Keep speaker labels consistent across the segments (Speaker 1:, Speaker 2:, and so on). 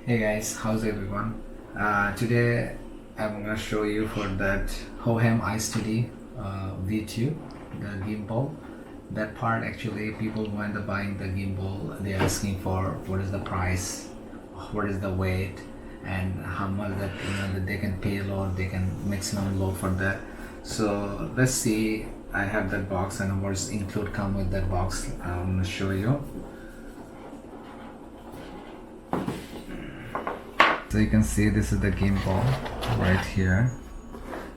Speaker 1: Hey guys, how's everyone? Today I'm gonna show you for that hohem isteady V2, the gimbal. That part actually people when they're buying the gimbal, they're asking for what is the price, what is the weight, and how much that that they can pay load, they can maximum load for that. So let's see. I have that box and what's include come with that box. I'm gonna show you. So you can see this is the gimbal right here,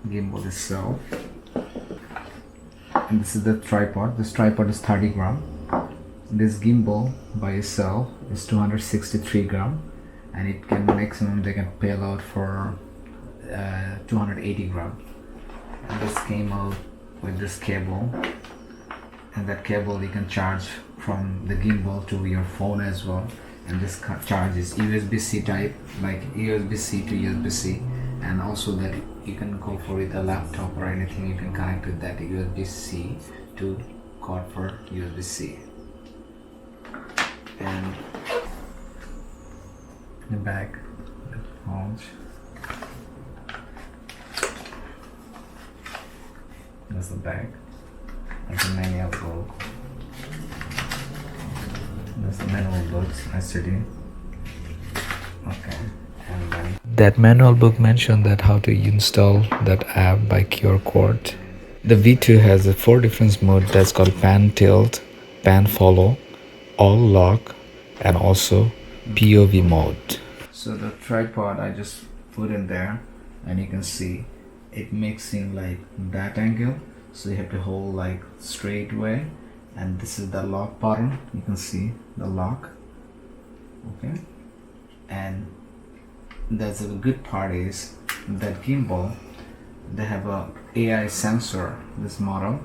Speaker 1: gimbal itself, and this is the tripod. This tripod is 30 gram. This gimbal by itself is 263 gram, and it can maximum they can payload for 280 gram. And this came out with this cable, and that cable you can charge from the gimbal to your phone as well. And this charge is USB-C type, like USB-C to USB-C, and also that you can go for with a laptop or anything, you can connect with that USB-C to cord for USB-C. And the back, the pouch, that's the back, like a manual book. That's the manual books, isteady. Okay, and then
Speaker 2: that manual book mentioned that how to install that app by QR code. The V2 has a 4 different mode that's called pan tilt, pan follow, all lock, and also POV mode.
Speaker 1: so the tripod I just put in there, and you can see it makes in like that angle, so you have to hold like straight way. And this is the lock button, you can see the lock. Okay, and that's a good part is that gimbal, they have a AI sensor, this model,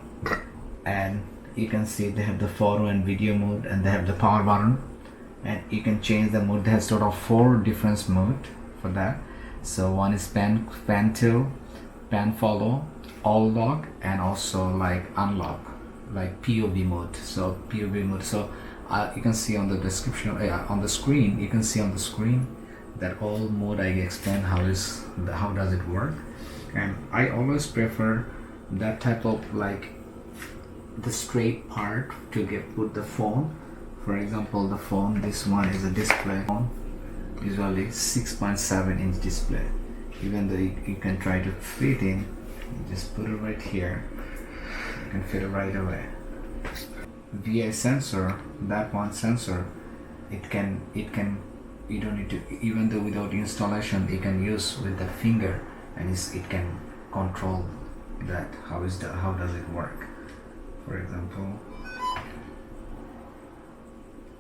Speaker 1: and you can see they have the photo and video mode, and they have the power button, and you can change the mode. They have sort of 4 different mode for that. So one is pan tilt, pan follow, all lock, and also like unlock, like POV mode. So POV mode, so you can see on the description, on the screen, you can see on the screen that all mode I explain how does it work. And I always prefer that type of like the straight part to put the phone. For example, the phone, this one is a display phone, usually 6.7 inch display. Even though you can try to fit in, you just put it right here, you can fit it right away. VI sensor, that one sensor, it can you don't need to, even though without installation, you can use with the finger, and it can control that how does it work. For example,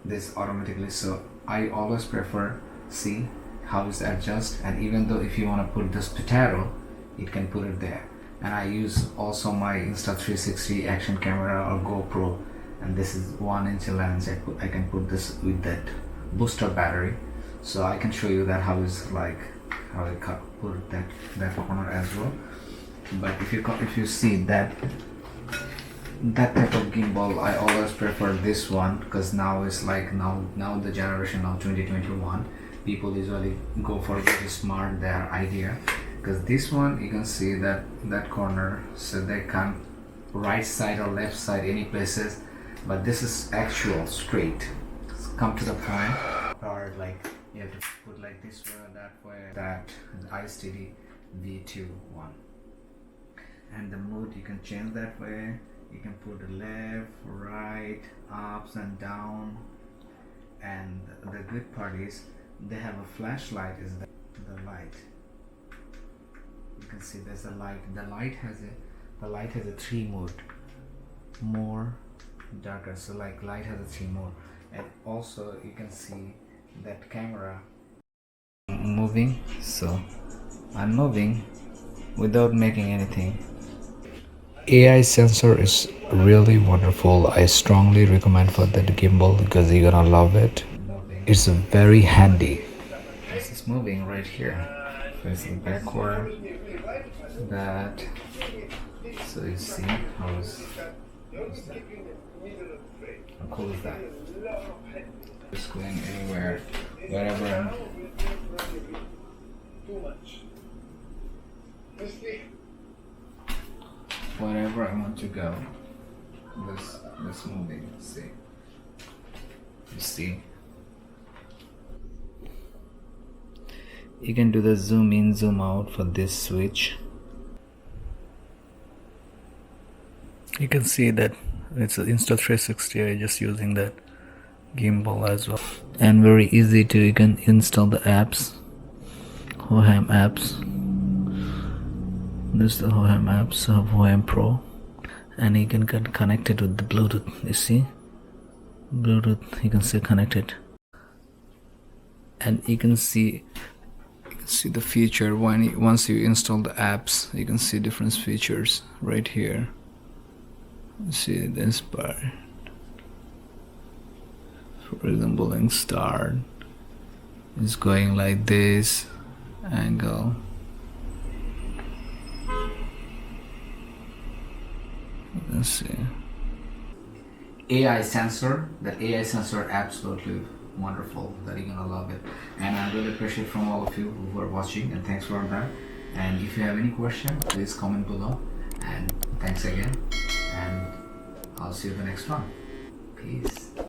Speaker 1: this automatically, so I always prefer see how is adjust. And even though if you want to put this potato, it can put it there. And I use also my Insta360 action camera or GoPro, and this is 1-inch lens. I can put this with that booster battery, so I can show you that how I put that corner as well. But if you see that type of gimbal, I always prefer this one, because now it's like now the generation of 2021, people usually go for very smart their idea. Because this one you can see that corner, so they can right side or left side any places, but this is actual straight. Come to the point, or like you have to put like this way or that way. That isteady V2 one, and the mode you can change that way. You can put the left, right, ups and down. And the good part is they have a flashlight. Is the light. You can see there's a light. The light has a 3 mode, more, darker. So like light has a 3 mode. And also you can see that camera moving. So I'm moving without making anything.
Speaker 2: AI sensor is really wonderful. I strongly recommend for that gimbal because you're gonna love it. It's very handy.
Speaker 1: This is moving right here, facing backward. That, so you see how cool is that? It's going anywhere, wherever I want to go, this moving. See, you see, you can do the zoom in, zoom out for this switch. You can see that it's an Insta360. I'm just using that gimbal as well, and very easy to, you can install the apps, hohem apps. This is the hohem apps of hohem pro, and you can get connected with the Bluetooth. You see, Bluetooth, you can see connected, and you can see the feature once you install the apps. You can see different features right here. See this part, for example, start is going like this angle. You can see AI sensor. That AI sensor absolutely wonderful, that you're gonna love it, and I really appreciate from all of you who are watching, and thanks for that. And if you have any question, please comment below, and thanks again, and I'll see you in the next one. Peace.